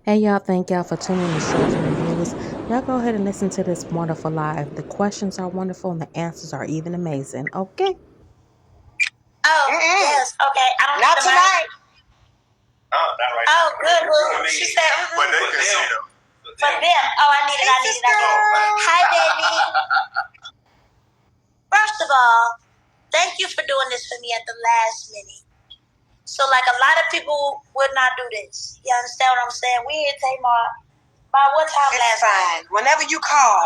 Hey y'all, thank y'all for tuning in to Shows and Reviews. Y'all go ahead and listen to this wonderful live. The questions are wonderful and the answers are even amazing. Okay? Oh, yes. Okay. I don't Not tonight. Oh, not right. Oh, good. Well, she said, But they can see them. For them. Oh, I need it. Hi, baby. First of all, thank you for doing this for me at the last minute. So, like, a lot of people would not do this. You understand what I'm saying? We here, Tamar. By what time It's last fine. Whenever you call,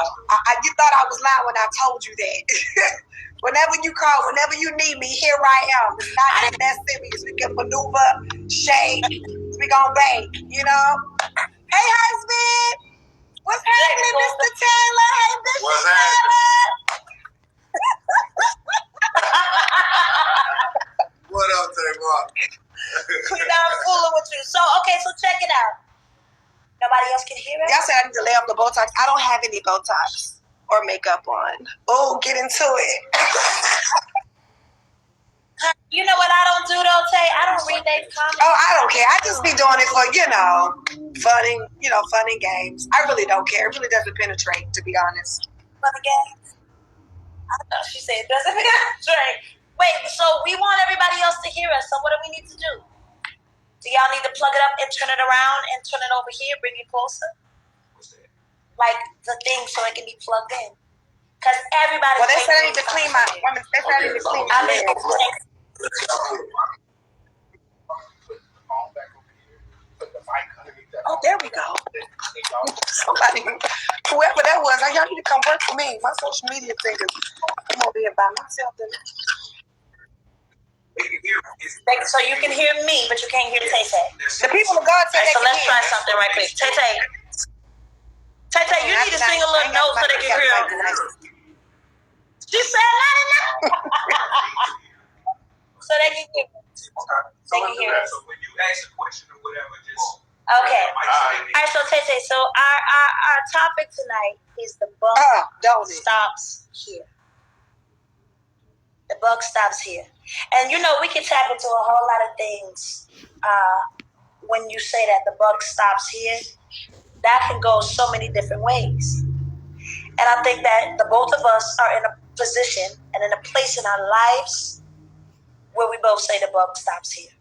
you thought I was lying when I told you that. Whenever you call, whenever you need me, here I am. It's not even that serious. We can maneuver, shake, we gonna bake, you know? Hey, husband. What's happening, Mr. Taylor? Hey, Mr. What's Taylor. What up, Tamar? You know, I'm fooling with you. So, okay, so check it out. Nobody else can hear it? Y'all said I need to lay off the Botox. I don't have any Botox or makeup on. Oh, get into it. You know what I don't do though, Tay? I don't read their comments. Oh, I don't care. I just be doing it for, fun and games. I really don't care. It really doesn't penetrate, to be honest. Fun and games? I thought she said it doesn't penetrate. Wait, so we want everybody else to hear us, so what do we need to do? Do y'all need to plug it up and turn it around and turn it over here, bring it closer? Like the thing so it can be plugged in. Because everybody. Well, they said I need to clean my. They said I need to clean my legs. Oh, there we go. Somebody, whoever that was, y'all need to come work for me. My social media thing is, I'm over here by myself. So you can hear me, but you can't hear Tay Tay. The people of God say right, so let's try something right quick. Tay Tay. Tay Tay, you need to sing a little note so they can hear you. She said not enough. So they can hear you. Okay. They can hear us. So when you ask a question or whatever, just... Okay. All right, so Tay Tay, so our topic tonight is the buck stops here. The buck stops here. And, we can tap into a whole lot of things when you say that the buck stops here. That can go so many different ways. And I think that the both of us are in a position and in a place in our lives where we both say the buck stops here.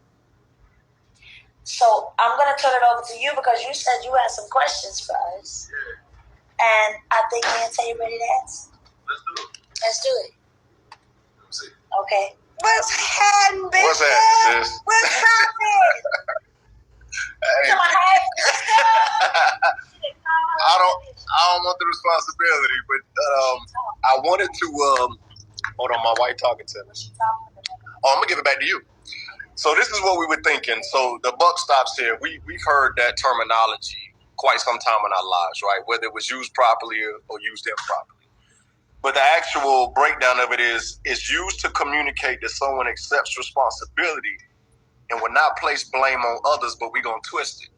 So I'm going to turn it over to you because you said you had some questions for us. And I think me and Tay ready to answer. Let's do it. Let's do it. Okay. What's happening, bitch? What's that, sis? What's happening? Hey. I don't want the responsibility, but I wanted to hold on, my wife talking to me. Oh, I'm gonna give it back to you. So this is what we were thinking. So the buck stops here. We've heard that terminology quite some time in our lives, right? Whether it was used properly or used improperly. But the actual breakdown of it is used to communicate that someone accepts responsibility and will not place blame on others, but we're going to twist it.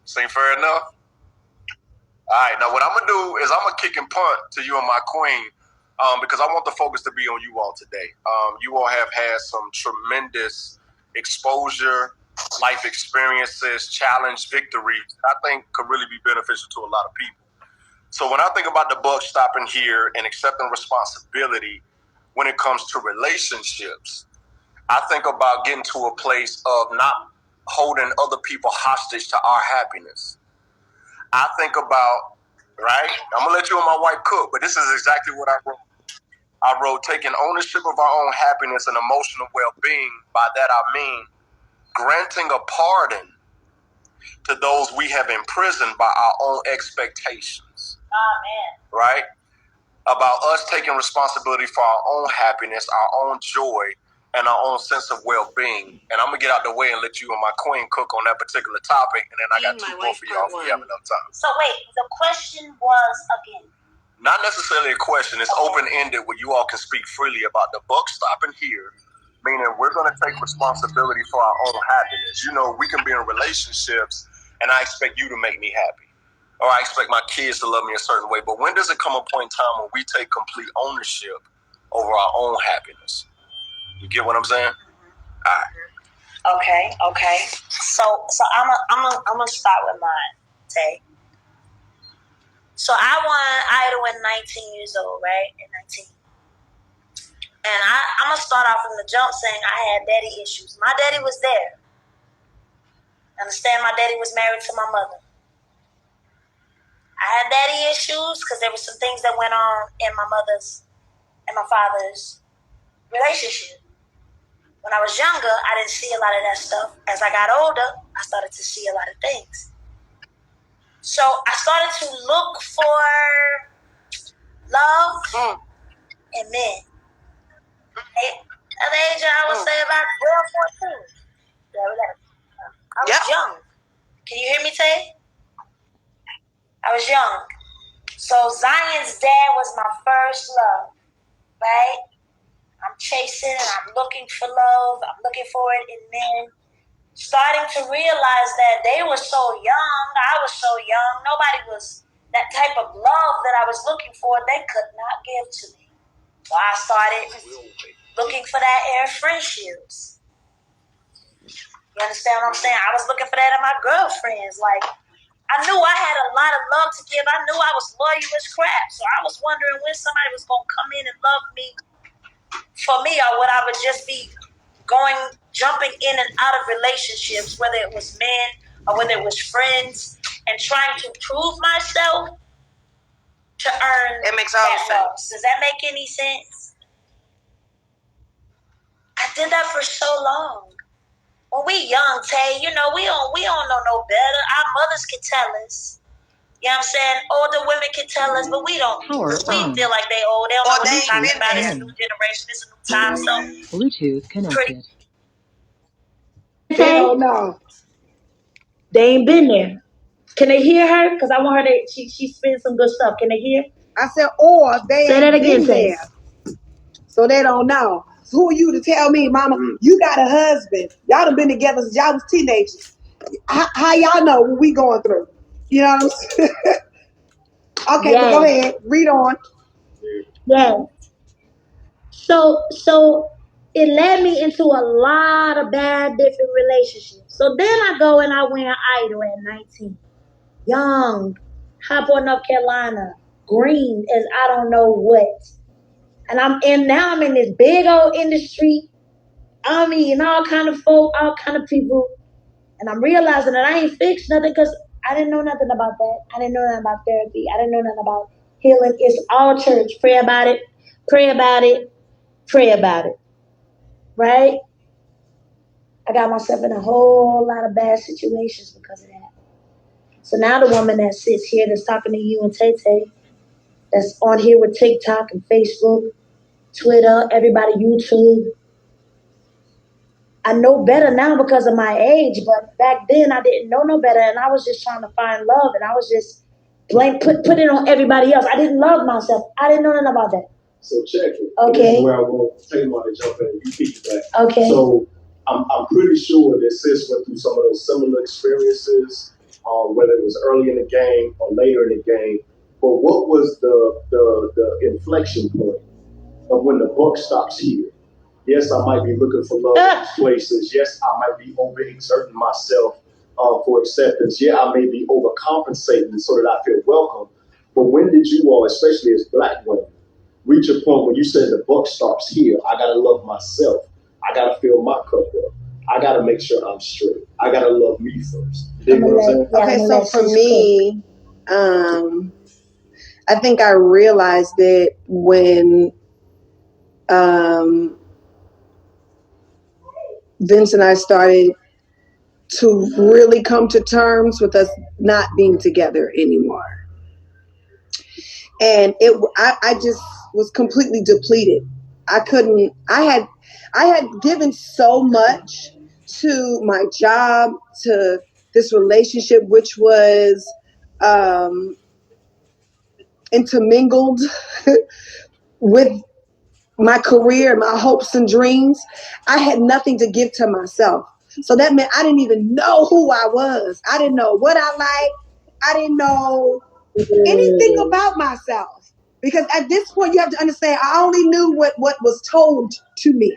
Seem fair enough? All right, now what I'm going to do is I'm going to kick and punt to you and my queen because I want the focus to be on you all today. You all have had some tremendous exposure, life experiences, challenge, victories I think could really be beneficial to a lot of people. So when I think about the buck stopping here and accepting responsibility when it comes to relationships, I think about getting to a place of not holding other people hostage to our happiness. I think about, right, I'm going to let you and my wife cook, but this is exactly what I wrote. I wrote taking ownership of our own happiness and emotional well-being. By that I mean granting a pardon to those we have imprisoned by our own expectations. Amen. Right? About us taking responsibility for our own happiness, our own joy, and our own sense of well-being. And I'm going to get out the way and let you and my queen cook on that particular topic, and then I got two more for y'all if we have enough time. So wait, the question was again? Not necessarily a question. It's open-ended where you all can speak freely about the buck stopping here, meaning we're going to take responsibility for our own happiness. We can be in relationships, and I expect you to make me happy. Or I expect my kids to love me a certain way. But when does it come a point in time when we take complete ownership over our own happiness? You get what I'm saying? All right. Okay. So I'm gonna start with mine. Tay. So I won Idol at 19 years old, right? At 19. And I'm gonna start off from the jump saying I had daddy issues. My daddy was there. Understand? My daddy was married to my mother. I had daddy issues because there were some things that went on in my mother's and my father's relationship. When I was younger, I didn't see a lot of that stuff. As I got older, I started to see a lot of things. So I started to look for love in men. At the age of, I would say about 12, 14. I was young. Can you hear me, Tay? I was young. So Zion's dad was my first love, right? I'm chasing and I'm looking for love. I'm looking for it in men. Starting to realize that they were so young. I was so young. Nobody was that type of love that I was looking for. They could not give to me. So I started looking for that air friendships. You understand what I'm saying? I was looking for that in my girlfriends. Like, I knew I had a lot of love to give. I knew I was loyal as crap. So I was wondering when somebody was going to come in and love me for me, or would I would just be jumping in and out of relationships, whether it was men or whether it was friends, and trying to prove myself to earn that love. Does that make any sense? I did that for so long. When we young, Tay, we don't know no better. Our mothers can tell us. You know what I'm saying? Older women can tell us, but we don't. We feel like they old. They don't know what they're talking about. It's a new generation. It's a new time. So Bluetooth connected. They don't know. They ain't been there. Can they hear her? Because I want her to. She spins some good stuff. Can they hear? I said, or they Say ain't that again, been there, so they don't know. So who are you to tell me, Mama? You got a husband. Y'all done been together since y'all was teenagers. How y'all know what we going through? You know what I'm saying? Okay, yes. Well, go ahead. Read on. Yes. So it led me into a lot of bad different relationships. So then I go and I win Idol at 19. Young, Hopper, North Carolina, green as I don't know what. And now I'm in this big old industry. I'm meeting all kind of folk, all kind of people. And I'm realizing that I ain't fixed nothing because I didn't know nothing about that. I didn't know nothing about therapy. I didn't know nothing about healing. It's all church. Pray about it. Pray about it. Pray about it. Right? I got myself in a whole lot of bad situations because of that. So now the woman that sits here that's talking to you and Tay, that's on here with TikTok and Facebook, Twitter, everybody, YouTube. I know better now because of my age, but back then I didn't know no better, and I was just trying to find love, and I was just put it on everybody else. I didn't love myself. I didn't know nothing about that. So check it. Okay. This is where I want Tamar to jump in. You keep it back. Okay. So I'm pretty sure that sis went through some of those similar experiences, whether it was early in the game or later in the game. But what was the inflection point of when the buck stops here? Yes, I might be looking for love in places. Yes, I might be overexerting myself for acceptance. Yeah, I may be overcompensating so that I feel welcome. But when did you all, especially as Black women, reach a point when you said the buck stops here? I gotta love myself. I gotta fill my cup up. I gotta make sure I'm straight. I gotta love me first. You know what I'm saying? Okay, so for me, I think I realized that when Vince and I started to really come to terms with us not being together anymore. And I just was completely depleted. I had given so much to my job, to this relationship, which was intermingled with my career, my hopes and dreams. I had nothing to give to myself. So that meant I didn't even know who I was. I didn't know what I liked. I didn't know anything about myself. Because at this point, you have to understand, I only knew what was told to me.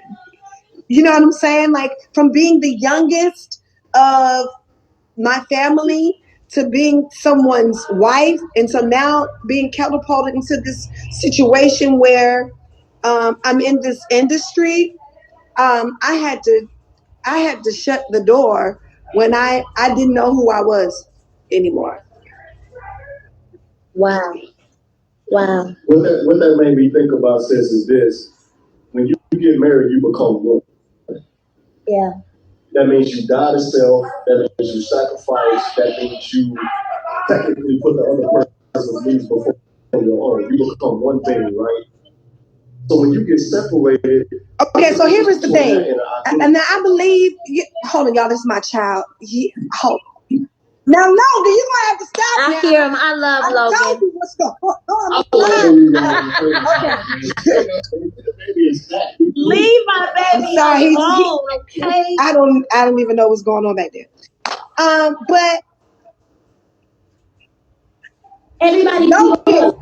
You know what I'm saying? Like from being the youngest of my family to being someone's wife, and so now being catapulted into this situation where I'm in this industry. I had to shut the door when I didn't know who I was anymore. Wow. Wow. What that made me think about, sis, is this: when you get married, you become one. Yeah. That means you die to self. That means you sacrifice. That means you technically put the other person's needs before your own. You become one thing, right? So when you get separated. Okay, so here is the thing. And now I believe, hold on, y'all, this is my child. Hold. Now, Logan, you're going to have to stop I now. hear him. I love Logan. I told you what's going on. Leave my baby alone, okay? I don't even know what's going on back there. But everybody, Logan,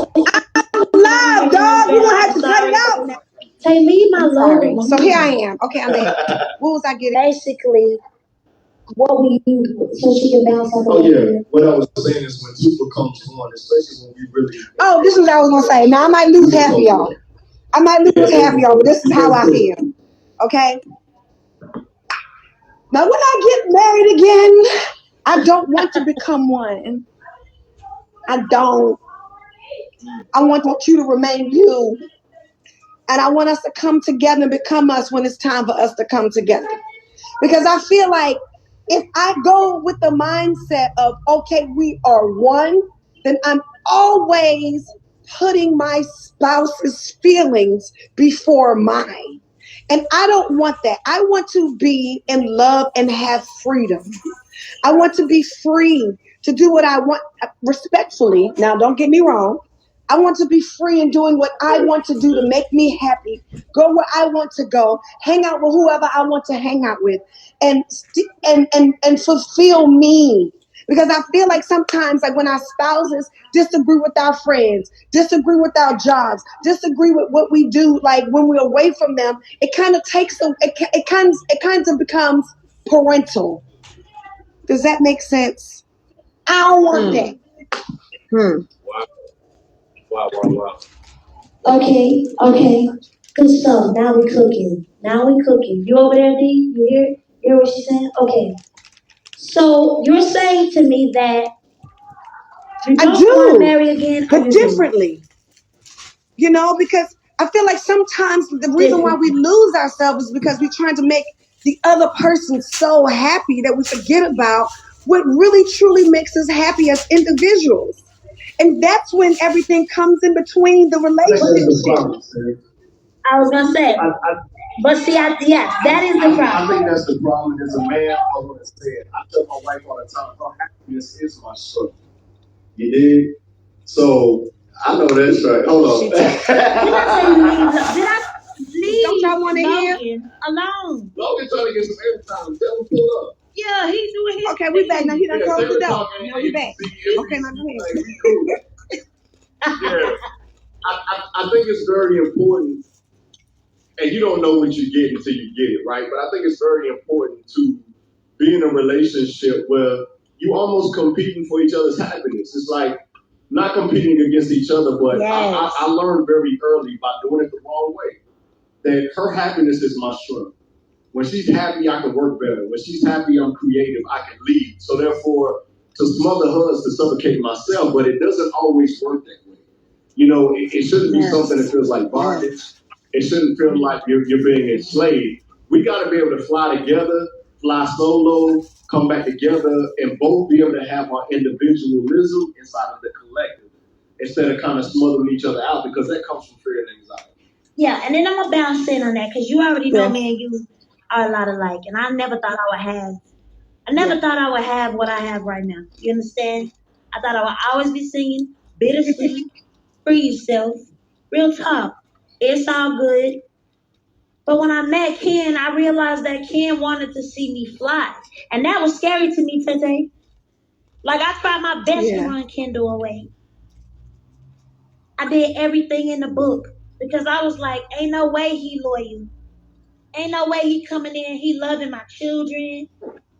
I'm live, dog. You're going to have to cut it out. Say, leave my Logan. So here I am. Okay, I'm back. What was I getting? Basically, what we do so she can bounce off. Oh yeah. What I was saying is when two becomes one, especially when we really. Oh, this is what I was gonna say. Now I might lose half of y'all. But this is how I feel. Okay. Now when I get married again, I don't want to become one. I don't. I want you to remain you. And I want us to come together and become us when it's time for us to come together. Because I feel like if I go with the mindset of, okay, we are one, then I'm always putting my spouse's feelings before mine. And I don't want that. I want to be in love and have freedom. I want to be free to do what I want respectfully. Now, don't get me wrong. I want to be free in doing what I want to do to make me happy, go where I want to go, hang out with whoever I want to hang out with, and fulfill me. Because I feel like sometimes, like when our spouses disagree with our friends, disagree with our jobs, disagree with what we do, like when we're away from them, it kind of takes it kind of becomes parental. Does that make sense? I don't want that. Wow. Okay. Good stuff. Now we cooking. You over there, D? You hear what she's saying? Okay. So you're saying to me that you don't want to marry again, but differently. You know, because I feel like sometimes the reason why we lose ourselves is because we're trying to make the other person so happy that we forget about what really truly makes us happy as individuals. And that's when everything comes in between the relationship. I was gonna say, but see, that is the problem. I think that's the problem. As a man, I want to say it. I tell my wife all the time, her happiness is my struggle. You dig? So I know that's right. Hold on. Did I leave? Don't y'all want to hear? Alone. Logan trying to get some airtime. Tell him pull up. Yeah, he's doing his. Okay, we back now. He done closed the door. No, we back. Okay, now go ahead. Yeah, I think it's very important, and you don't know what you get until you get it, right? But I think it's very important to be in a relationship where you almost competing for each other's happiness. It's like not competing against each other, but yes. I learned very early by doing it the wrong way that her happiness is my strength. When she's happy, I can work better. When she's happy, I'm creative. I can lead. So therefore, to smother her is to suffocate myself, but it doesn't always work that way. You know, it shouldn't be something that feels like bondage. It shouldn't feel like you're being enslaved. We got to be able to fly together, fly solo, come back together, and both be able to have our individualism inside of the collective instead of kind of smothering each other out, because that comes from fear and anxiety. Yeah, and then I'm gonna bounce in on that because you already know me and you are a lot alike, and I never thought I would have what I have right now. You understand? I thought I would always be singing bittersweet, free yourself, real talk. It's all good. But when I met Ken, I realized that Ken wanted to see me fly, and that was scary to me, Tete. Like I tried my best to run Kendall away. I did everything in the book because I was like, ain't no way he loyal. Ain't no way he coming in. He loving my children.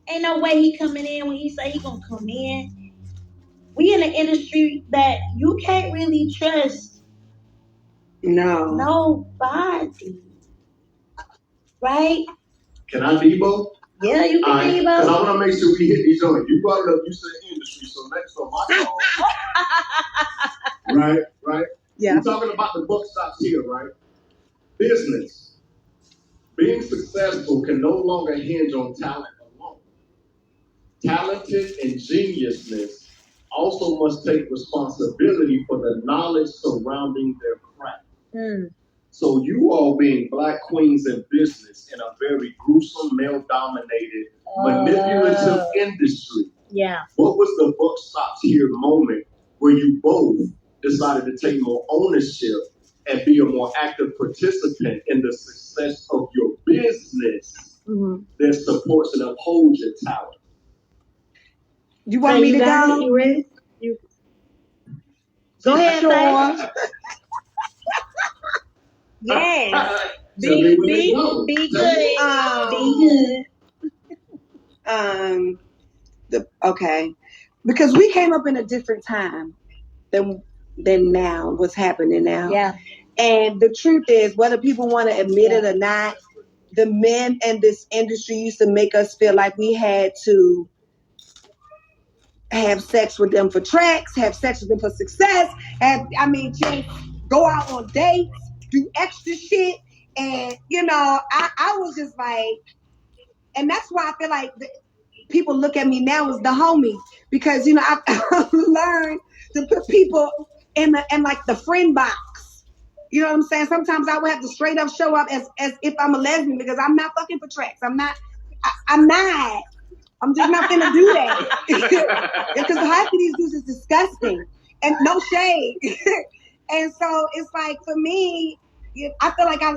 Ain't no way he coming in when he say he gonna come in. We in an industry that you can't really trust nobody, right? Can I Debo? Yeah, you can Debo. Because I want to make sure we hit these joints. You brought it up. You said industry, so next on my call. Right. Yeah. We're talking about the buck stops here, right? Business. Being successful can no longer hinge on talent alone. Talented and geniusness also must take responsibility for the knowledge surrounding their craft. So you all being black queens in business in a very gruesome, male-dominated, manipulative industry. Yeah. What was the buck stops here moment where you both decided to take more ownership and be a more active participant in the success of your business that supports and upholds your talent? You want me to go? You ready? Go ahead, sure. Yes. Be good. Be good. Okay. Because we came up in a different time than now, what's happening now. Yeah. And the truth is, whether people want to admit it or not, the men in this industry used to make us feel like we had to have sex with them for tracks, have sex with them for success, just go out on dates, do extra shit. And, I was just like, and that's why I feel like people look at me now as the homie, because, I've learned to put people in like the friend box. You know what I'm saying? Sometimes I would have to straight up show up as if I'm a lesbian, because I'm not fucking for tracks. I'm not. I'm just not gonna do that. Because half of these dudes is disgusting. And no shade. And so it's like, for me, I feel like I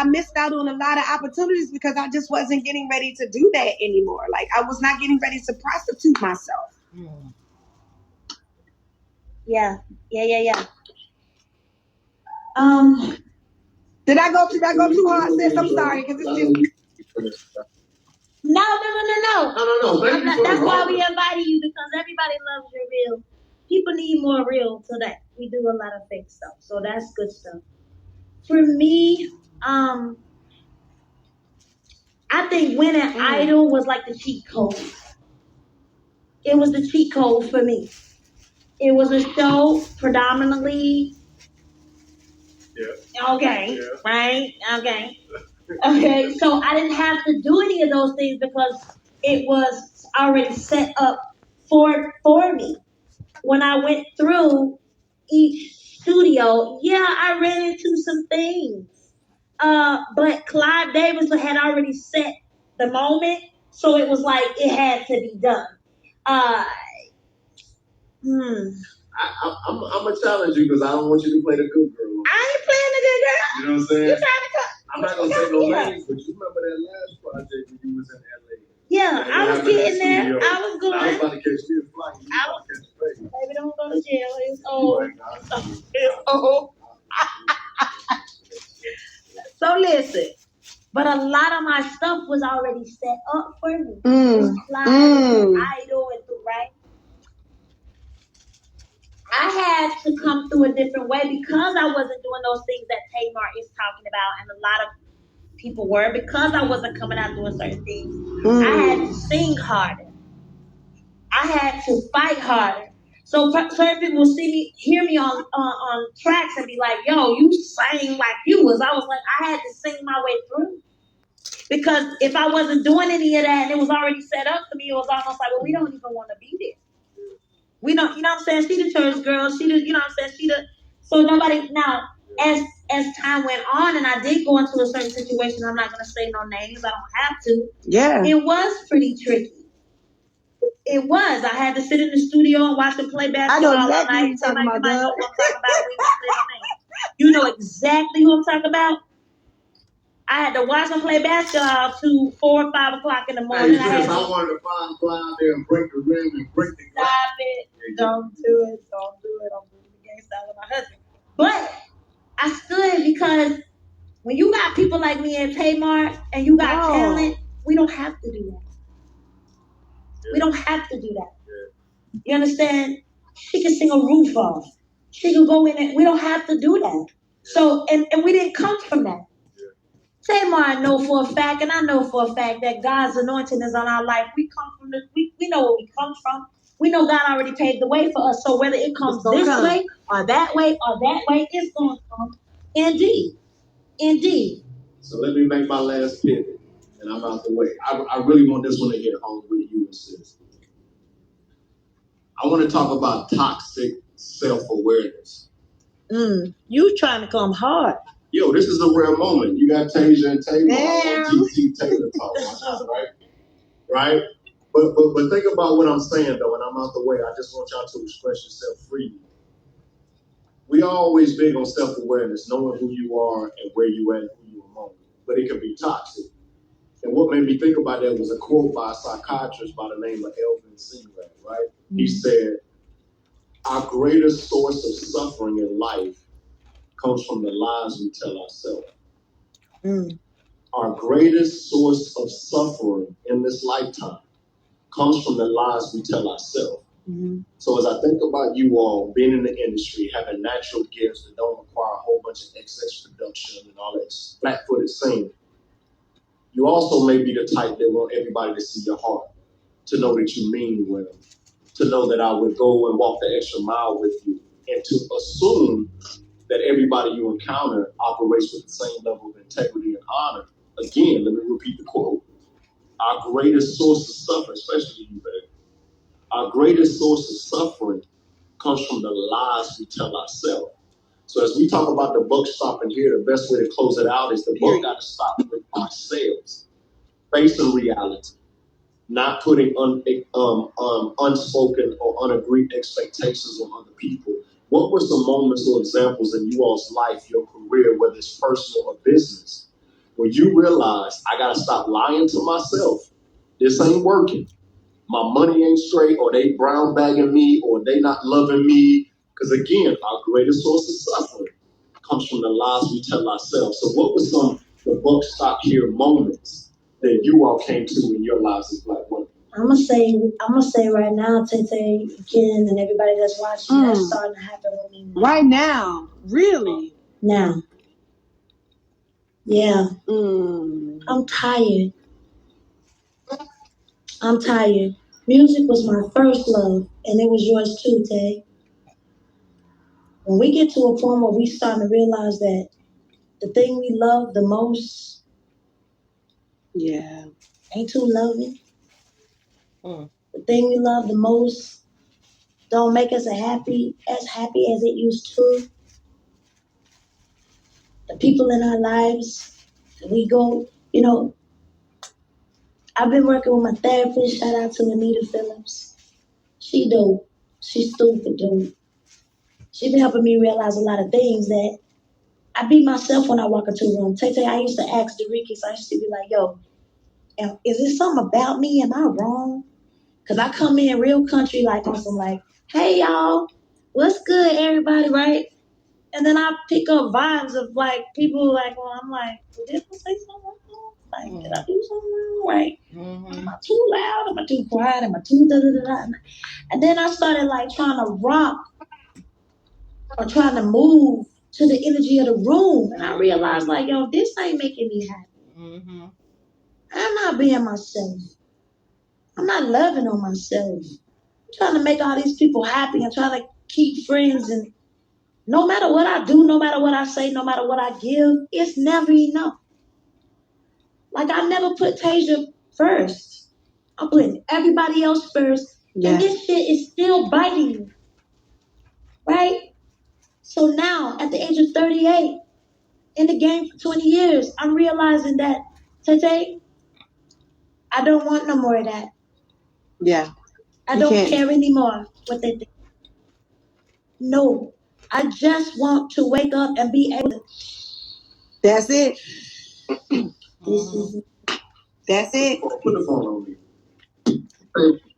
missed out on a lot of opportunities because I just wasn't getting ready to do that anymore. Like, I was not getting ready to prostitute myself. Yeah. Did I go too hard, sis? I'm sorry, because it's just... No. That's why we invited you, because everybody loves your real. People need more real today. We do a lot of fake stuff, so that's good stuff. For me, I think winning Idol was like the cheat code. It was the cheat code for me. It was a show predominantly. Yeah. Okay. Yeah. Right. Okay. So I didn't have to do any of those things because it was already set up for me. When I went through each studio, I ran into some things. But Clive Davis had already set the moment, so it was like it had to be done. I'm gonna challenge you because I don't want you to play the good girl. I ain't playing the good girl. You know what I'm saying? You trying to I'm not gonna say no names, but you remember that last project when you was in LA? Yeah, I was getting there. I was going. I was about to catch me a flight. You about to catch a baby. Baby, don't go to jail. It's old. It's old. So listen, but a lot of my stuff was already set up for me. Idol and right. I had to come through a different way because I wasn't doing those things that Tamar is talking about, and a lot of people were, because I wasn't coming out doing certain things. I had to sing harder. I had to fight harder. So certain people will hear me on tracks and be like, "Yo, you sang like you was." I was like, I had to sing my way through. Because if I wasn't doing any of that and it was already set up for me, it was almost like, well, we don't even want to be there. We don't, you know what I'm saying? She the church girl. She the, you know what I'm saying? So nobody, now, as time went on and I did go into a certain situation, I'm not going to say no names. I don't have to. Yeah. It was pretty tricky. It was. I had to sit in the studio and watch them play basketball all night. Somebody know who I'm talking about. You know exactly who I'm talking about. I had to watch them play basketball to 4 or 5 o'clock in the morning. I wanted to fly out there and break the rim and break the glass. Stop it. Don't do it. I'm doing the game style of my husband. But I stood because When you got people like me and Tamar and you got talent, we don't have to do that. We don't have to do that. You understand? She can sing a roof off. She can go in and we don't have to do that. So and we didn't come from that. Tamar, I know for a fact, and I know for a fact that God's anointing is on our life. We come from we know where we come from. We know God already paved the way for us. So whether it comes this way or that way or that way, it's going to come. Indeed. Indeed. So let me make my last pivot, and I'm out the way. I really want this one to hit home with you and sis. I want to talk about toxic self-awareness. You trying to come hard. Yo, this is a rare moment. You got Tasia and Tamar on TT Taylor talk right? Right? But think about what I'm saying, though, and I'm out the way. I just want y'all to express yourself freely. We are always big on self-awareness, knowing who you are and where you at and who you among. But it can be toxic. And what made me think about that was a quote by a psychiatrist by the name of Elvin Singlett, right? Mm-hmm. He said, our greatest source of suffering in life comes from the lies we tell ourselves. Our greatest source of suffering in this lifetime comes from the lies we tell ourselves. So as I think about you all being in the industry, having natural gifts that don't require a whole bunch of excess production and all that flat-footed singing, you also may be the type that want everybody to see your heart, to know that you mean well, to know that I would go and walk the extra mile with you, and to assume that everybody you encounter operates with the same level of integrity and honor. Again, let me repeat the quote. Our greatest source of suffering, especially you, baby, our greatest source of suffering comes from the lies we tell ourselves. So as we talk about the buck stopping here, the best way to close it out is the buck got to stop with ourselves, facing reality, not putting unspoken or unagreed expectations on other people. What were some moments or examples in you all's life, your career, whether it's personal or business, where you realize I got to stop lying to myself? This ain't working. My money ain't straight, or they brown bagging me, or they not loving me. Because again, our greatest source of suffering comes from the lies we tell ourselves. So what were some the buck stop here moments that you all came to in your lives as Black women? I'm gonna say right now, Tete, Ken, and everybody that's watching, that's starting to happen with me now. Right now, really? Now. Yeah. I'm tired. Music was my first love, and it was yours too, Tay. When we get to a point where we start to realize that the thing we love the most ain't too loving. The thing we love the most don't make us as happy as it used to. The people in our lives, we go, I've been working with my therapist. Shout out to Anita Phillips. She dope. She's stupid dope. She been helping me realize a lot of things that I be myself when I walk into a room. Tay, I used to ask Derikis, I used to be like, yo, is this something about me? Am I wrong? Because I come in real country like on some like, hey, y'all, what's good, everybody, right? And then I pick up vibes of like people like, well, I'm like, well, did I say something wrong? Like, did I do something wrong? Right? Am I too loud? Am I too quiet? Am I too da-da-da-da? And then I started like trying to rock or trying to move to the energy of the room. And I realized like, yo, this ain't making me happy. I'm not being myself. I'm not loving on myself. I'm trying to make all these people happy and trying to keep friends. And no matter what I do, no matter what I say, no matter what I give, it's never enough. Like I never put Tasia first. I'm putting everybody else first. Yeah. And this shit is still biting me. Right? So now, at the age of 38, in the game for 20 years, I'm realizing that, Tete, I don't want no more of that. Yeah. I don't care anymore what they think. No. I just want to wake up and be able to. That's it. This is. That's it. Put the phone on me.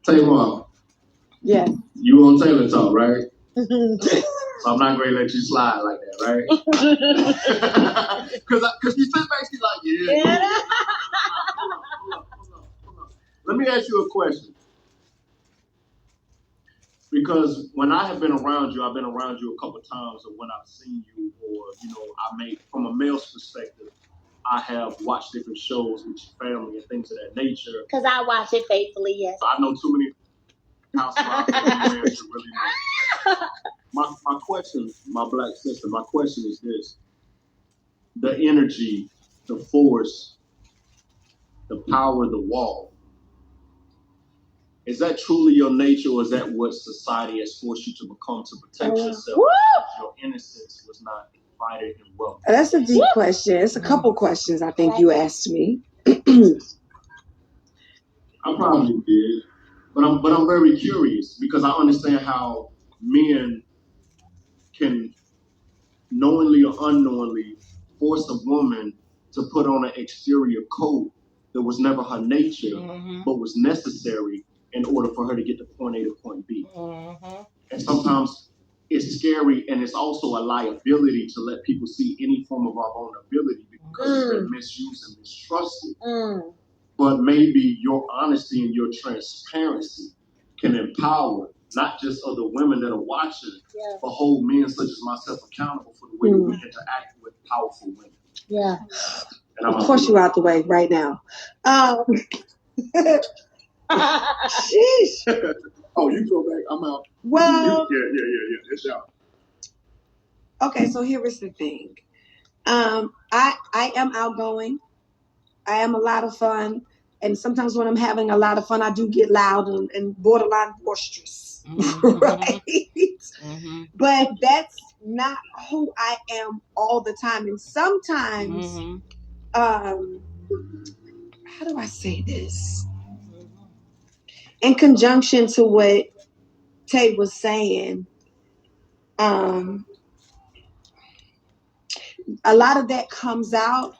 Tamar. Yeah. You on Taylor Talk, right? So I'm not going to let you slide like that, right? Because you sit back, she's like, yeah. Hold up. Let me ask you a question. Because when I have been around you, I've been around you a couple of times, or when I've seen you, or, from a male's perspective, I have watched different shows with your family and things of that nature. Because I watch it faithfully, yes. I know too many housewives that you should really know. My question, my black sister, my question is this. The energy, the force, the power, the wall. Is that truly your nature, or is that what society has forced you to become to protect yourself? Your innocence was not invited and welcome. That's a deep question. It's a couple questions I think you asked me. I probably did, but I'm very curious because I understand how men can knowingly or unknowingly force a woman to put on an exterior coat that was never her nature, but was necessary in order for her to get to point A to point B. And sometimes it's scary, and it's also a liability to let people see any form of our vulnerability because it's been misused and mistrusted. But maybe your honesty and your transparency can empower not just other women that are watching, but hold men such as myself accountable for the way that we interact with powerful women. Yeah. And of course, you're out the way right now. Sheesh. Oh, you go back. I'm out. Well, Yeah. It's out. Okay, so here is the thing. I am outgoing. I am a lot of fun. And sometimes when I'm having a lot of fun, I do get loud and borderline boisterous. Right? But that's not who I am all the time. And sometimes, how do I say this? In conjunction to what Tay was saying, a lot of that comes out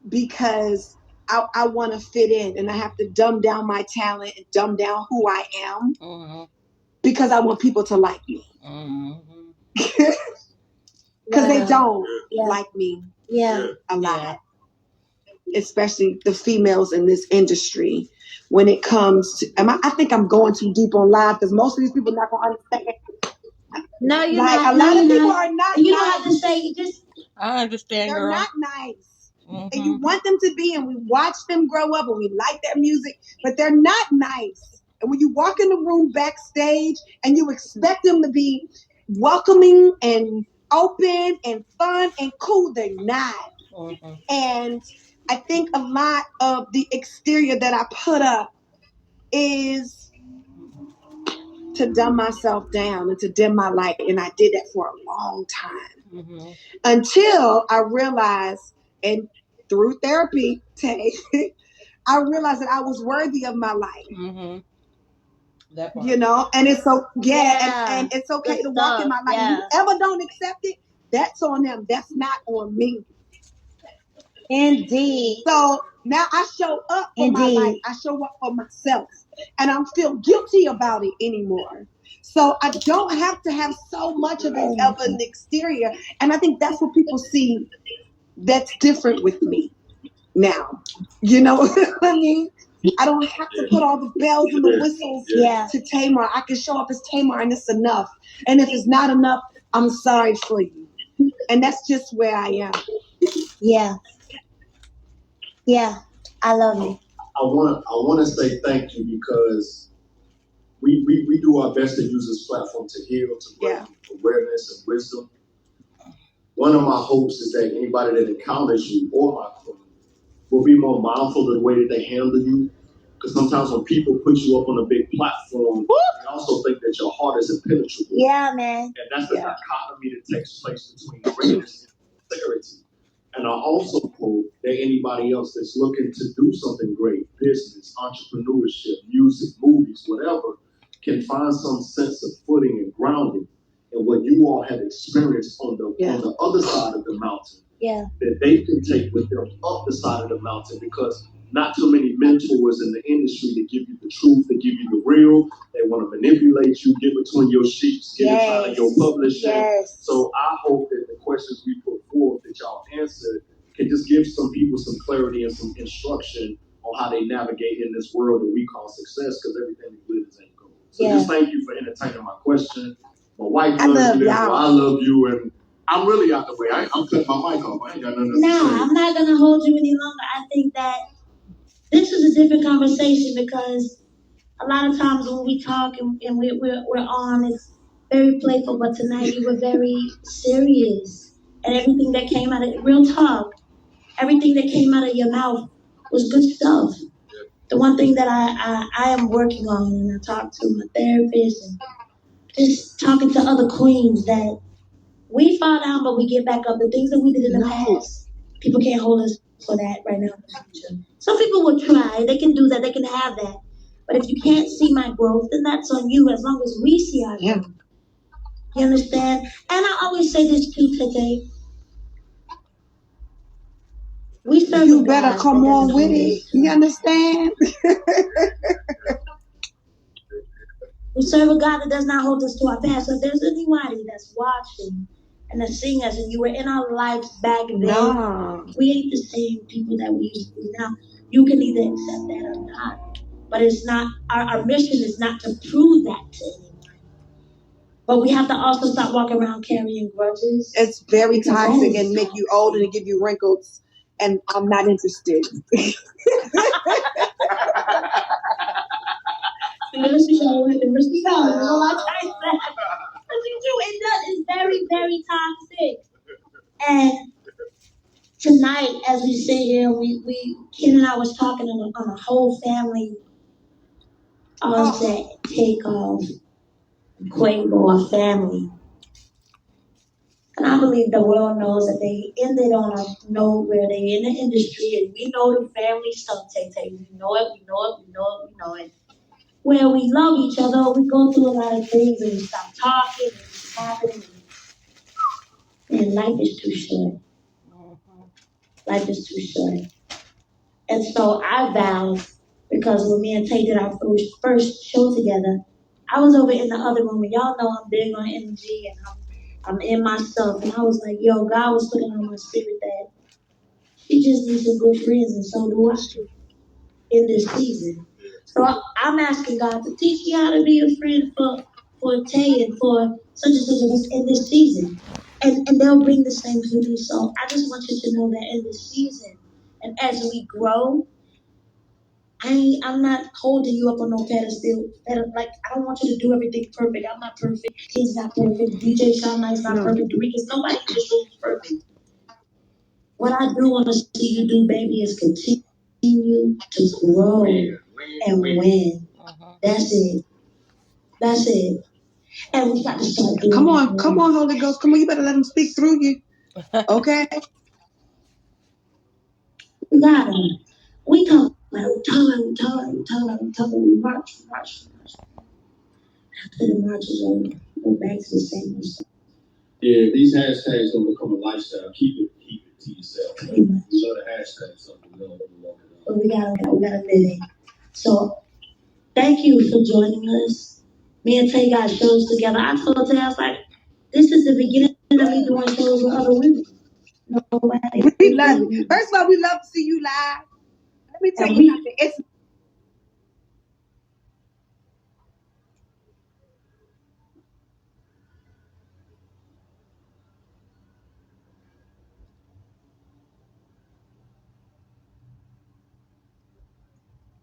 because I want to fit in, and I have to dumb down my talent and dumb down who I am because I want people to like me. Because they don't like me a lot, especially the females in this industry. When it comes to, I think I'm going too deep on live because most of these people are not going to understand. No, you're like, not. A lot of people are not. You don't have to say. You just. I understand. They're girl. not nice. And you want them to be, and we watch them grow up, and we like their music, but they're not nice. And when you walk in the room backstage, and you expect them to be welcoming and open and fun and cool, they're not. And I think a lot of the exterior that I put up is to dumb myself down and to dim my light. And I did that for a long time until I realized, and through therapy, Tay, I realized that I was worthy of my light. And it's so and it's okay to walk in my light. Yeah. Whoever don't accept it, that's on them. That's not on me. Indeed. So now I show up for my life. I show up for myself. And I don't feel guilty about it anymore. So I don't have to have so much of an exterior. And I think that's what people see that's different with me now. You know what I mean? I don't have to put all the bells and the whistles to Tamar. I can show up as Tamar, and it's enough. And if it's not enough, I'm sorry for you. And that's just where I am. Yeah, I love it. I want to say thank you because we do our best to use this platform to heal, to bring awareness and wisdom. One of my hopes is that anybody that encounters you or my crew will be more mindful of the way that they handle you. Because sometimes when people put you up on a big platform, they also think that your heart is impenetrable. Yeah, man. And that's the dichotomy that takes place between greatness and sincerity. And I also hope that anybody else that's looking to do something great, business, entrepreneurship, music, movies, whatever, can find some sense of footing and grounding in what you all have experienced on the other side of the mountain. That they can take with them up the side of the mountain, because not too many mentors in the industry to give you the truth, to give you the real. They They want to manipulate you, get between your sheets, get inside of your publishing. Yes. So I hope that the questions we put forth that y'all answered can just give some people some clarity and some instruction on how they navigate in this world that we call success, because everything we live is ain't gold. So just thank you for entertaining my question. My wife loves you, I love you, and I'm really out the way. I'm cutting my mic off. I ain't got nothing to say. I'm not going to hold you any longer. I think that this is a different conversation because a lot of times when we talk and we're on, it's very playful, but tonight you were very serious. And everything that came out of real talk, everything that came out of your mouth was good stuff. The one thing that I am working on, and I talk to my therapist and just talking to other queens, that we fall down but we get back up. The things that we did in the past, people can't hold us for that right now in the future. Some people will try, they can do that, they can have that. But if you can't see my growth, then that's on you, as long as we see our growth. You understand? And I always say this too, Tete. We serve You better come on with it. You understand? We serve a God that does not hold us to our past. So if there's anybody that's watching and that's seeing us and you were in our lives back then, we ain't the same people that we used to be now. You can either accept that or not. But it's not, our mission is not to prove that to anyone. But we have to also stop walking around carrying grudges. It's very toxic and make you old and give you wrinkles. And I'm not interested. It's very, very toxic. And tonight, as we sit here, Ken and I was talking on a whole family set take off Quavo, our family. And I believe the world knows that they don't know where they in the industry, and we know the family stuff, Tay. We know it. Where we love each other, we go through a lot of things and we stop talking and it's happening. And life is too short. Life is too short. And so I vowed, because when me and Tay did our first show together, I was over in the other room, and y'all know I'm big on energy and I'm in myself. And I was like, yo, God was putting on my spirit that she just needs some good friends, and so do I in this season. So I'm asking God to teach me how to be a friend for Tay and for such and such of us in this season. And they'll bring the same to me. So I just want you to know that in this season, and as we grow, I'm not holding you up on no pedestal. Like, I don't want you to do everything perfect. I'm not perfect. He's not perfect. DJ Sean Knight's not perfect. Because nobody in this room is perfect. What I do want to see you do, baby, is continue to grow and win. That's it. That's it. And we got to start doing Come on, Holy Ghost. Come on, you better let him speak through you. Okay? We got him. We talk about we march. After the march is over, go back to the same stuff. Yeah, these hashtags don't become a lifestyle. Keep it to yourself. You know the hashtag something you know. But we gotta live it. So thank you for joining us. Me and Tay got shows together. I told Tay, I was like, this is the beginning of me doing shows with other women. We love it. First of all, we love to see you live. Let me tell you something. It's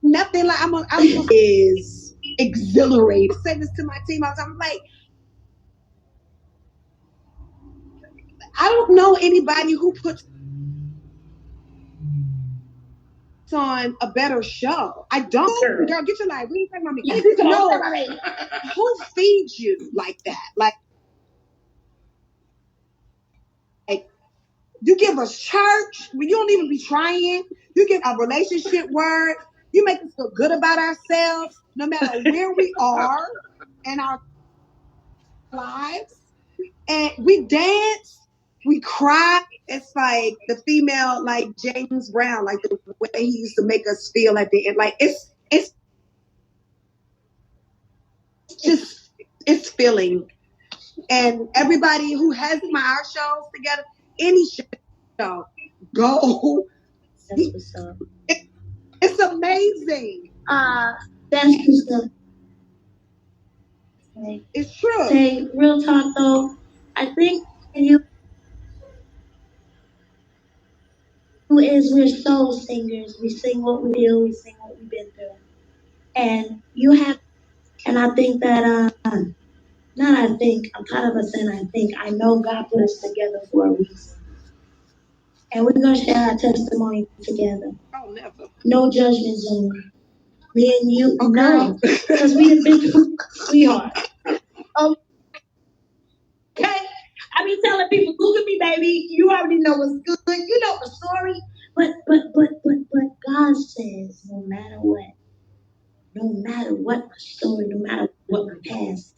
nothing like I'm is exhilarating. I say this to my team all the time. I'm like, I don't know anybody who puts on a better show. I don't. Girl, get your life. We ain't talking about me. I need to know who feeds you like that. Like you give us church when you don't even be trying. You give a relationship word. You make us feel good about ourselves, no matter where we are in our lives. And we dance, we cry. It's like the female, like James Brown, like the way he used to make us feel at the end. Like it's it's filling. And everybody who has our shows together, any show, go. That's what's up. It's amazing. That's what's up. It's true. Say, real talk though, I think you is we're soul singers. We sing what we feel, we sing what we've been through. And you have, and I think that, I'm kind of saying I know God put us together for a reason. And we're going to share our testimony together. Oh, never. No judgment zone. Me and you, okay. No. Because we have been through, sweetheart. Okay? I be telling people, look at me, baby. You already know what's good. You know the story. But God says, no matter what my story, no matter what my past,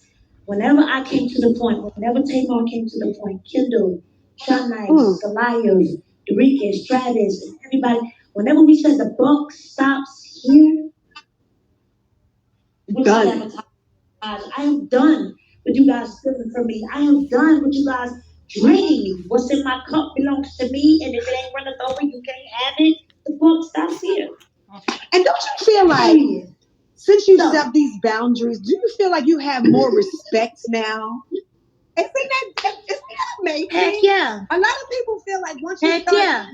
whenever I came to the point, whenever Tamar came to the point, Kendall, Sean Knight, Goliath, Enriquez, Travis, and everybody, whenever we said the buck stops here, done. I am done with you guys stealing from me. I am done with you guys draining me. What's in my cup belongs to me, and if it ain't running over, you can't have it. The buck stops here. And don't you feel like, since you set these boundaries, do you feel like you have more respect now? Isn't that amazing? Heck yeah. A lot of people feel like once you start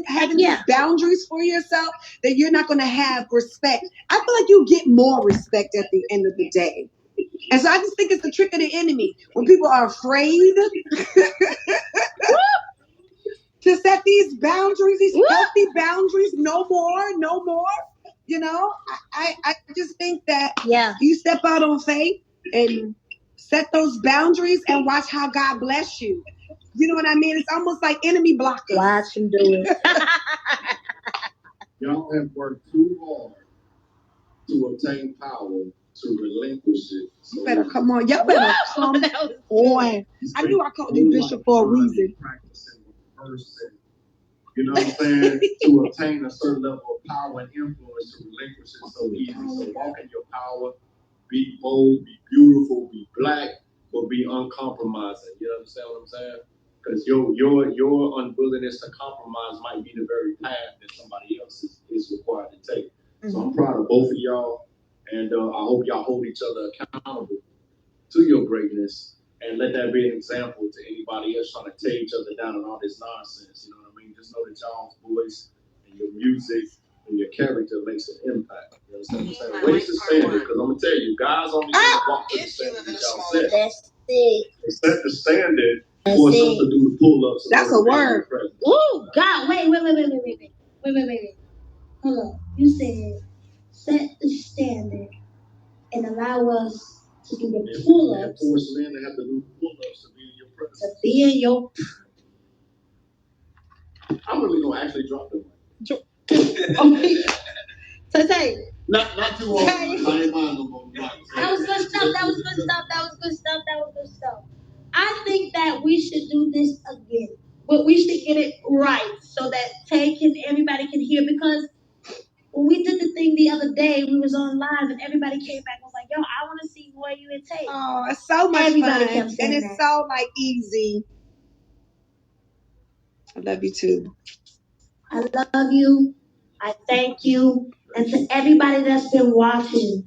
having these boundaries for yourself, that you're not going to have respect. I feel like you get more respect at the end of the day. And so I just think it's the trick of the enemy. When people are afraid to set these boundaries, these healthy boundaries, no more. You know, I just think that you step out on faith and set those boundaries and watch how God bless you. You know what I mean? It's almost like enemy blockers. Watch him do it. Y'all have worked too hard to obtain power to relinquish it. So you better come on. Y'all better come on. I knew I called you Bishop for a reason. You know what I'm saying? To obtain a certain level of power and influence, to relinquish it so easy. So walk in your power, be bold, be beautiful, be black, but be uncompromising. You understand what I'm saying? Because your unwillingness to compromise might be the very path that somebody else is required to take. So I'm proud of both of y'all, and I hope y'all hold each other accountable to your greatness, and let that be an example to anybody else trying to tear each other down and all this nonsense. You know what I mean? Just know that y'all's voice and your music and your character makes an impact. You understand what I'm saying? Raise the standard, because I'm gonna tell you, guys only walk to the standard that y'all set. That's it. They set the standard for us to do the pull-ups. That's a word. Ooh, God, wait. Hold on. You said set the standard and allow us to do the pull-ups. Force men to have to do the pull-ups to be in your presence. To be in your. I'm really gonna actually drop them. Okay. So say. Not too long. I ain't mind no more. That was good stuff. I think that we should do this again. But we should get it right so that everybody can hear, because when we did the thing the other day, we was on live and everybody came back and was like, yo, I want to see more you and Tay. Oh, it's so much everybody fun. Kept saying and it's so easy. I love you too. I love you. I thank you. And to everybody that's been watching,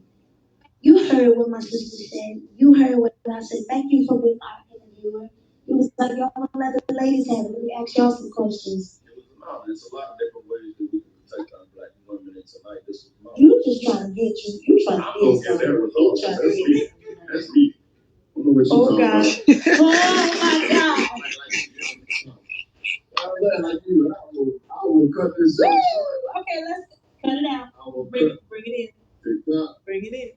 you heard what my sister said. You heard what I said. Thank you for being our interviewer. It was like, y'all want to let the ladies have it. Let me ask y'all some questions. There's a lot of different ways that we can protect our black women, and tonight this is you just trying to get you. You trying to get something. That's me. Oh God. Oh my God. I will cut this out. Okay, let's cut it out. Bring it in. Bring it in.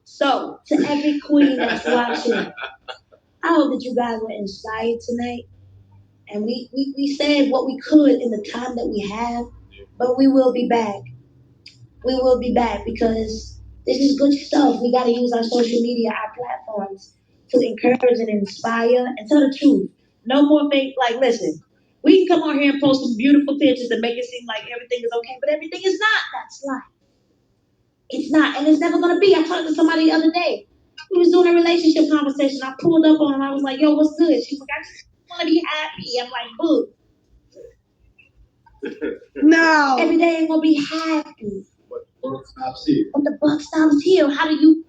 So, to every queen that's watching, I hope that you guys were inspired tonight. And we said what we could in the time that we have, but we will be back. We will be back because this is good stuff. We got to use our social media, our platforms to encourage and inspire and tell the truth. No more fake, like, listen, we can come on here and post some beautiful pictures and make it seem like everything is okay, but everything is not. That's life. It's not, and it's never going to be. I talked to somebody the other day. We was doing a relationship conversation. I pulled up on him. I was like, yo, what's good? She was like, I just want to be happy. I'm like, boo. No. Every day ain't going to be happy. But the buck stops here. How do you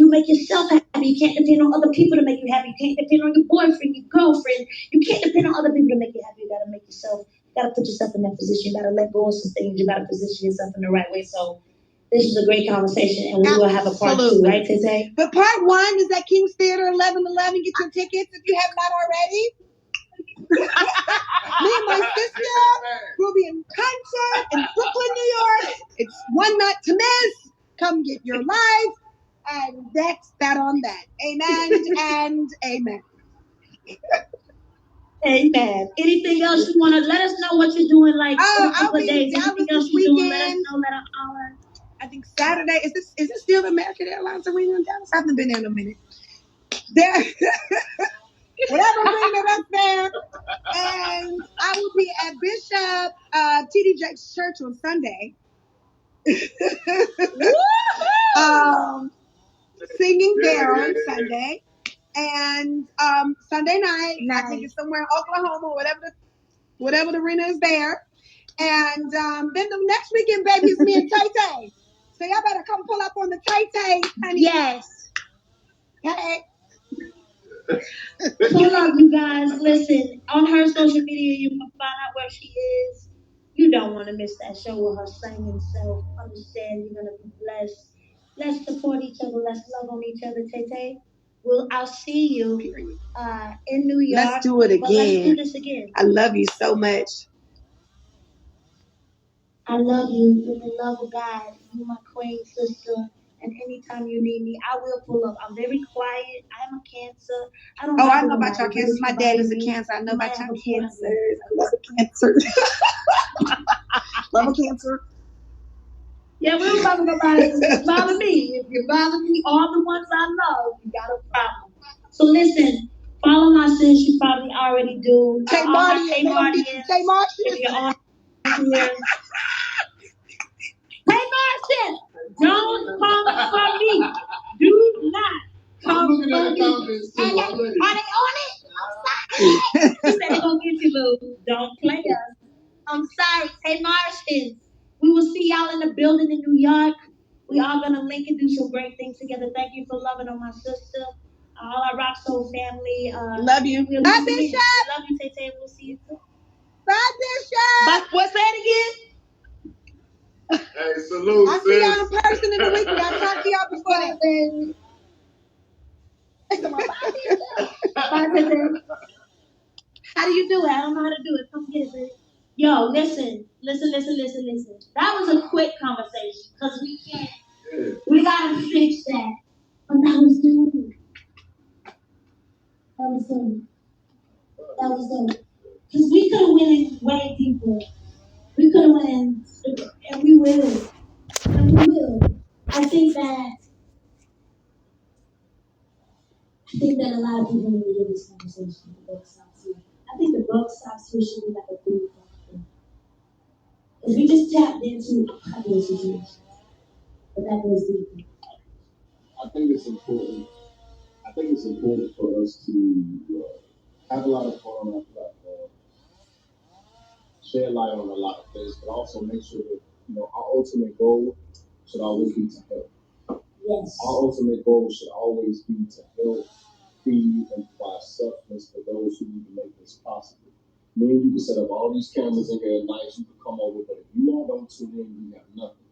make yourself happy? You can't depend on other people to make you happy. You can't depend on your boyfriend, your girlfriend. You can't depend on other people to make you happy. You got to make yourself, you got to put yourself in that position. You got to let go of some things. You got to position yourself in the right way. So this is a great conversation, and we will have a part 2, right, Tete? But part 1 is at King's Theater, 11:11. Get your tickets if you have not already. Me and my sister will be in concert in Brooklyn, New York. It's one night to miss. Come get your life. And that's that on that. Amen and amen. Amen. Anything else you want to let us know what you're doing? Like, I'll be days. Dallas Anything else this you're doing? weekend. Let us know. Let us holler. I think Saturday. Is this still American Airlines Arena in Dallas? I haven't been there in a minute. There, whatever arena that's there. And I will be at Bishop T.D. Jakes Church on Sunday. Singing there on Sunday. And Sunday night, I think it's somewhere in Oklahoma, whatever the arena is there. And then the next weekend, baby, is me and Tay Tay. So y'all better come pull up on the Tay Tay, honey. Yes. Hey. Pull up, you guys. Listen, on her social media, you can find out where she is. You don't want to miss that show with her singing self. Understand you're going to be blessed. Let's support each other. Let's love on each other, Tay. I'll see you in New York. Let's do it again. Let's do this again. I love you so much. I love you with the love of God. You my queen sister. And anytime you need me, I will pull up. I'm very quiet. I'm a Cancer. I know about your cancers. My dad is a Cancer. I know about your cancers. I love a Cancer. Love a Cancer. Yeah, we don't bother nobody. Bother me. If you bother me, all the ones I love, you got a problem. So listen, follow my sis. You probably already do. Tamar. If you're on here. Don't come for me. Do not come for me. Are they on it? He said they're going to get you, boo. Don't play us. I'm sorry. Hey, Martians. We will see y'all in the building in New York. We are going to link and do some great things together. Thank you for loving on my sister. All our Rock Soul family. Love you. Bye, Bishop. Love you, Tay. We'll see you soon. Bye, Bishop. What's that again? Hey, salute. I'll see y'all in person in a week. I'll talk to y'all before that. Bye, Tay. How do you do it? I don't know how to do it. Come get it, baby. Yo, listen. That was a quick conversation because we can't. We gotta fix that. But that was good. Because we could have went way deeper. We could have went, and we will. I think that a lot of people need to hear this conversation. The buck stops here. I think the buck stops here should be like a big factor. Because we just tapped into a couple of situations. But that goes deeper. I think it's important for us to have a lot of fun on our platform, share light on a lot of things, but also make sure that our ultimate goal should always be to help. Yes. Our ultimate goal should always be to help feed and provide substance for those who need to make this possible. Me and you can set up all these cameras in here at night, you can come over, but if you all don't tune in, you have nothing.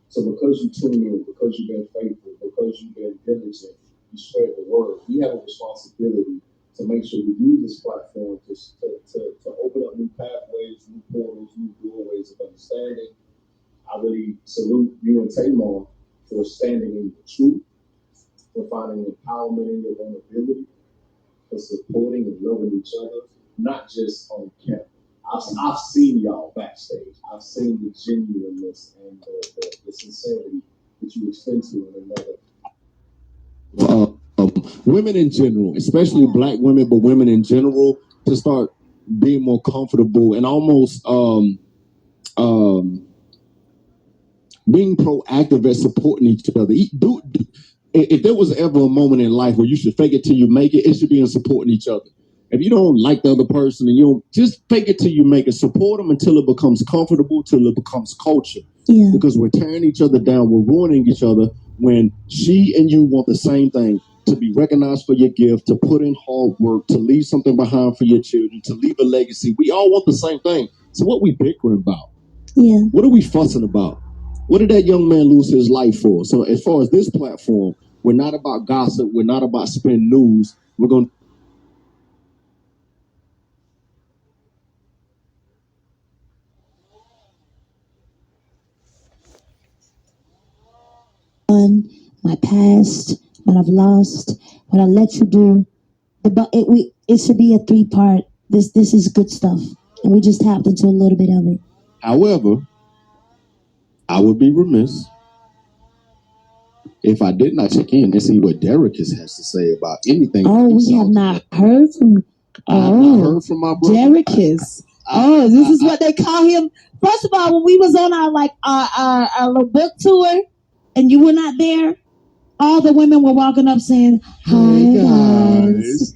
So because you tune in, because you've been faithful, because you've been diligent, you spread the word. We have a responsibility to make sure we use this platform to open up new pathways, new portals, new doorways of understanding. I really salute you and Tamar for standing in the truth, for finding empowerment in your vulnerability, for supporting and loving each other, not just on camera. I've seen y'all backstage. I've seen the genuineness and the sincerity that you extend to one another. Women in general, especially Black women, but women in general, to start being more comfortable and almost being proactive at supporting each other. if there was ever a moment in life where you should fake it till you make it, it should be in supporting each other. If you don't like the other person and you don't, just fake it till you make it. Support them until it becomes comfortable, till it becomes culture. Yeah. Because we're tearing each other down, we're ruining each other when she and you want the same thing, to be recognized for your gift, to put in hard work, to leave something behind for your children, to leave a legacy. We all want the same thing. So what we bickering about? Yeah. What are we fussing about? What did that young man lose his life for? So as far as this platform, we're not about gossip. We're not about spin news. We're going on my past, what I've lost, what I let you do. But it should be a 3-part. This is good stuff, and we just tapped into a little bit of it. However, I would be remiss if I did not check in and see what Derek has to say about anything. Oh, we have not heard from. I have not heard from my brother. Derekis. Oh, this is what they call him. First of all, when we was on our little book tour, and you were not there, all the women were walking up saying, "Hi guys."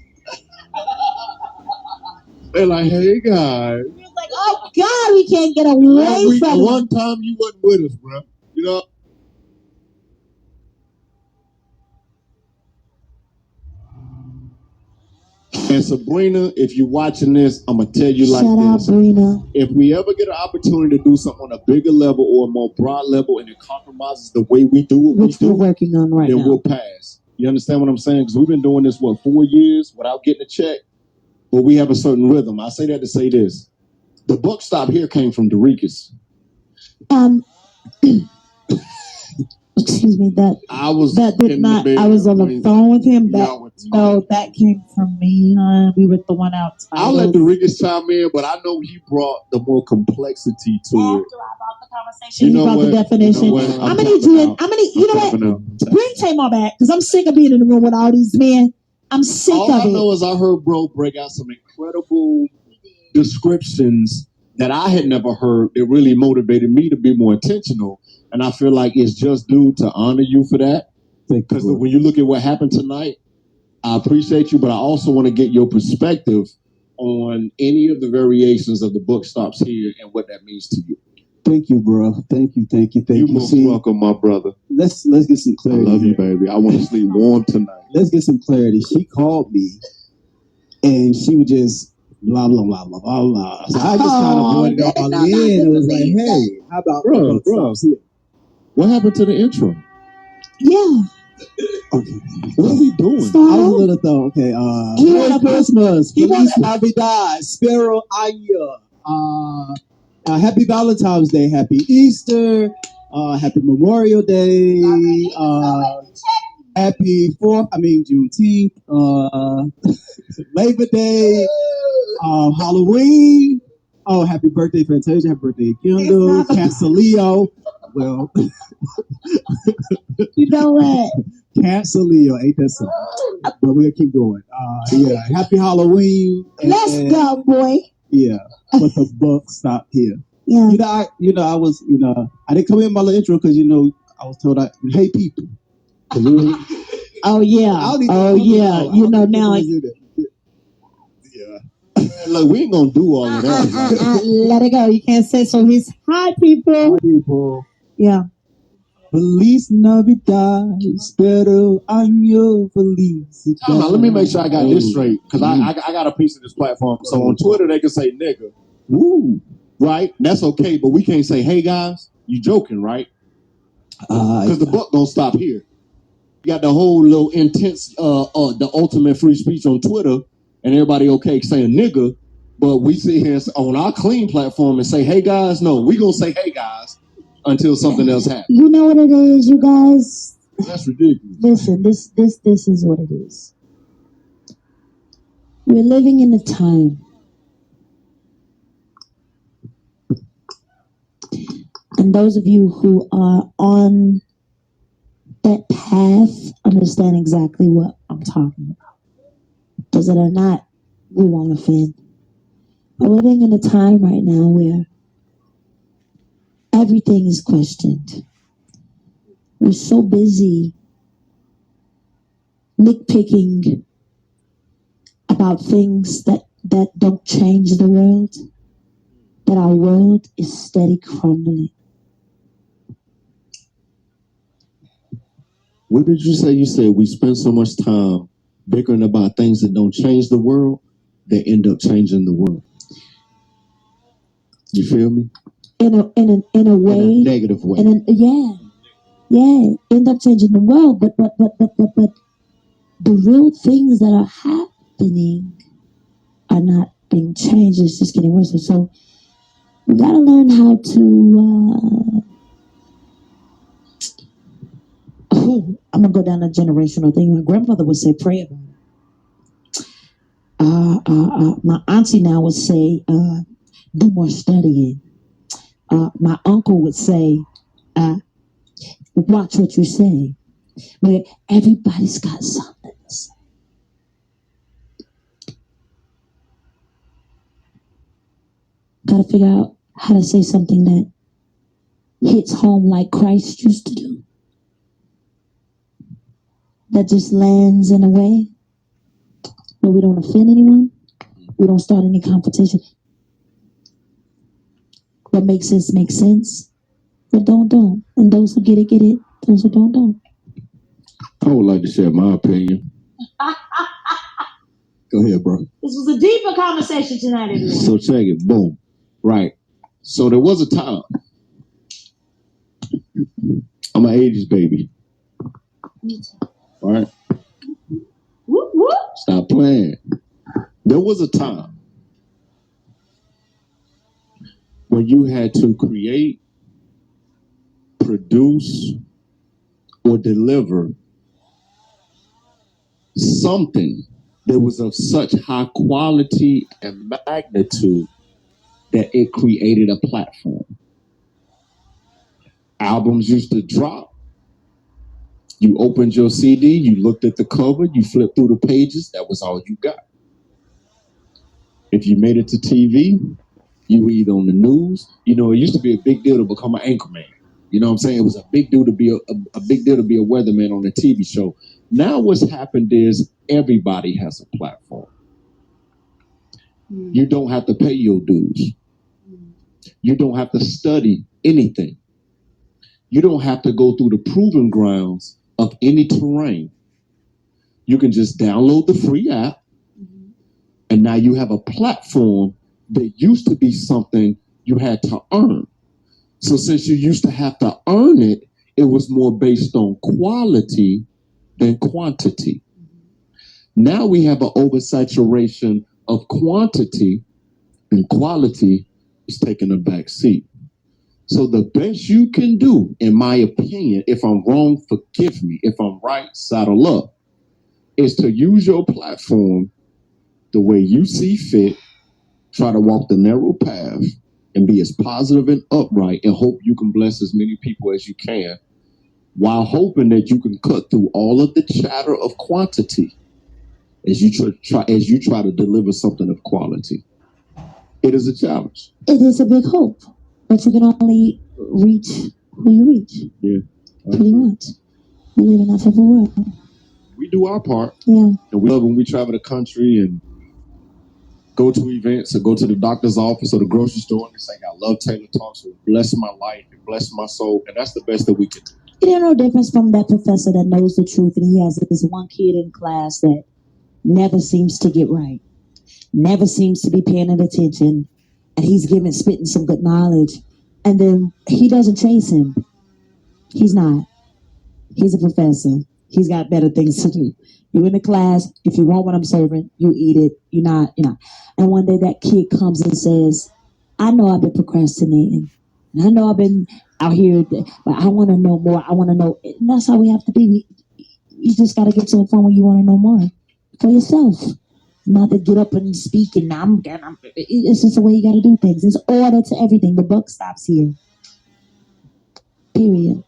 They're like, "Hey guys." We was like, "Oh God, we can't get away from." One time you wasn't with us, bro. You know. And Sabrina, if you're watching this, I'm gonna tell you like this. Shout out, Sabrina. If we ever get an opportunity to do something on a bigger level or a more broad level, and it compromises the way we do what Which we're working on right now, then we'll pass. You understand what I'm saying? Because we've been doing this 4 years without getting a check, but we have a certain rhythm. I say that to say this: the buck stop here came from Dorikas. Excuse me. I was that did not. I was on the phone with him. That came from me. We were throwing out titles. I'll let Dorikas chime in, but I know he brought the more complexity to it. After I brought the conversation, he brought the definition. You know what? I'm gonna need you. You know what? Bring Tamar back, because I'm sick of being in the room with all these men. I'm sick of it. All I know is I heard bro break out some incredible descriptions that I had never heard. It really motivated me to be more intentional. And I feel like it's just due to honor you for that. Because when you look at what happened tonight, I appreciate you, but I also want to get your perspective on any of the variations of the book stops here and what that means to you. Thank you, bro. Thank you. You're most welcome, my brother. Let's get some clarity. I love you, baby. I want to sleep warm tonight. Let's get some clarity. She called me, and she was just blah blah blah blah blah blah. So I just kind of brought it all in. It was like, hey, how about bro? What happened to the intro? Yeah. Okay. What are we doing? I was a little thought. Okay. Merry Christmas. Feliz Navidad. Spero Año. Happy Valentine's Day. Happy Easter. Happy Memorial Day. Happy Juneteenth. Labor Day. Halloween. Oh, happy birthday, Fantasia. Happy birthday, Kendall. Cancer Leo. Well, you know what? Cancer Leo, ain't that something? But we'll keep going. Yeah, happy Halloween. Let's go, boy. Yeah, but the buck stopped here. Yeah. I didn't come in my little intro because I was told I hate people. Oh yeah. You know now. Look, we ain't gonna do all of that. Let it go. You can't say so. He's hi, people. Hi, people. Yeah. Feliz Navidad, espero año feliz. Let me make sure I got this straight, because I got a piece of this platform. So on Twitter they can say nigga, woo, right? That's okay, but we can't say hey guys. You joking, right? Because the book don't stop here. You got the whole little intense, the ultimate free speech on Twitter. And everybody okay saying nigga, but we sit here on our clean platform and say, hey guys, no, we gonna say hey guys until something else happens. You know what it is, you guys? That's ridiculous. Listen, this is what it is. We're living in a time, and those of you who are on that path understand exactly what I'm talking about. Those that are not, we won't offend. We're living in a time right now where everything is questioned. We're so busy nitpicking about things that don't change the world, that our world is steady crumbling. What did you say? You said we spend so much time bickering about things that don't change the world, they end up changing the world. You feel me? In a way, in a negative way. End up changing the world. But the real things that are happening are not being changed. It's just getting worse. So we gotta learn how to. I'm gonna go down a generational thing. My grandmother would say, "Pray about it." My auntie now would say, "Do more studying." My uncle would say, "Watch what you say." But everybody's got something to say. Gotta figure out how to say something that hits home like Christ used to do. That just lands in a way where we don't offend anyone. We don't start any competition. What makes sense makes sense. But don't. And those who get it. Those who don't. I would like to share my opinion. Go ahead, bro. This was a deeper conversation tonight, everyone. So check it. Boom. Right. So there was a time. I'm an 80s baby. All right. Whoop, whoop. Stop playing. There was a time when you had to create, produce, or deliver something that was of such high quality and magnitude that it created a platform. Albums used to drop. You opened your CD, you looked at the cover, you flipped through the pages, that was all you got. If you made it to TV, you were either on the news. You know, it used to be a big deal to become an anchorman. You know what I'm saying? It was a big deal to be a big deal to be a weatherman on a TV show. Now what's happened is everybody has a platform. You don't have to pay your dues. You don't have to study anything. You don't have to go through the proving grounds of any terrain. You can just download the free app, and now you have a platform that used to be something you had to earn. So since you used to have to earn it, it was more based on quality than quantity. Now we have an oversaturation of quantity, and quality is taking a back seat. So the best you can do, in my opinion, if I'm wrong, forgive me. If I'm right, saddle up, is to use your platform the way you see fit, try to walk the narrow path, and be as positive and upright, and hope you can bless as many people as you can, while hoping that you can cut through all of the chatter of quantity as you try to deliver something of quality. It is a challenge. It is a big hope, but you can only reach who you reach. Yeah, pretty much. We live in that type of world. We do our part. Yeah, and we love when we travel the country and go to events or go to the doctor's office or the grocery store and say, I love Taylor Talks, so bless my life and bless my soul, and that's the best that we can do. It ain't no difference from that professor that knows the truth and he has this one kid in class that never seems to get right, never seems to be paying attention, and he's spitting some good knowledge, and then he doesn't chase him. He's not. He's a professor. He's got better things to do. You in the class, if you want what I'm serving, you eat it. You're not. And one day that kid comes and says, I know I've been procrastinating. And I know I've been out here, but I want to know more. I want to know. And that's how we have to be. You just got to get to a point where you want to know more for yourself. Not to get up and speak and it's just the way you got to do things. There's order to everything. The buck stops here. Period.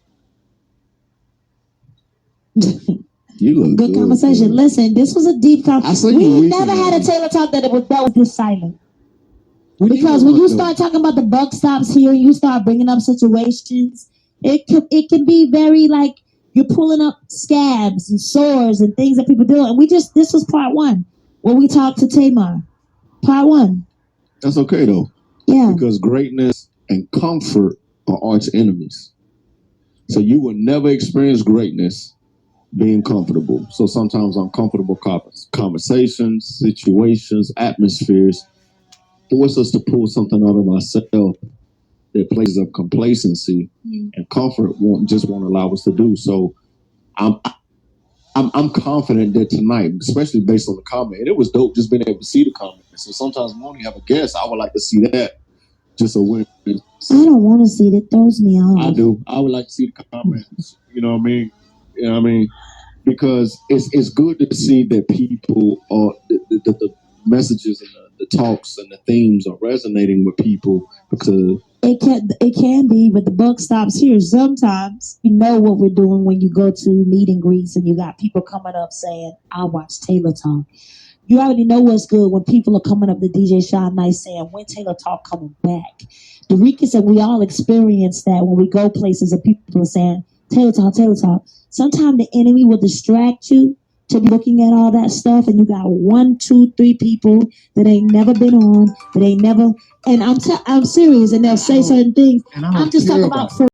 Good conversation. Good. Listen, this was a deep conversation. We never had a Taylor Talk that was this silent. Because when you start talking about the buck stops here, you start bringing up situations. It can be very like You're pulling up scabs and sores and things that people do. And this was part one when we talked to Tamar. Part one. That's okay though. Yeah. Because greatness and comfort are arch enemies. So you will never experience greatness being comfortable. So sometimes uncomfortable conversations, situations, atmospheres force us to pull something out of ourselves that places of complacency and comfort won't allow us to do. So I'm confident that tonight, especially based on the comment, and it was dope just being able to see the comment. So sometimes when we have a guest, I would like to see that. Just so when I don't want to see it. It throws me off. I do. I would like to see the comments. You know what I mean? You know what I mean? Because it's good to see that people are the messages and the talks and the themes are resonating with people, because it can be, but the buck stops here. Sometimes you know what we're doing when you go to meet and greets and you got people coming up saying, "I watch Taylor Talk." You already know what's good when people are coming up to DJ Sean Night saying, "When Taylor Talk coming back?" Derica said we all experience that when we go places and people are saying, "Taylor Talk, Taylor Talk." Sometimes the enemy will distract you to be looking at all that stuff, and you got 1, 2, 3 people that ain't never been on, that ain't never, and I'm serious, and they'll say certain things. I'm just talking about for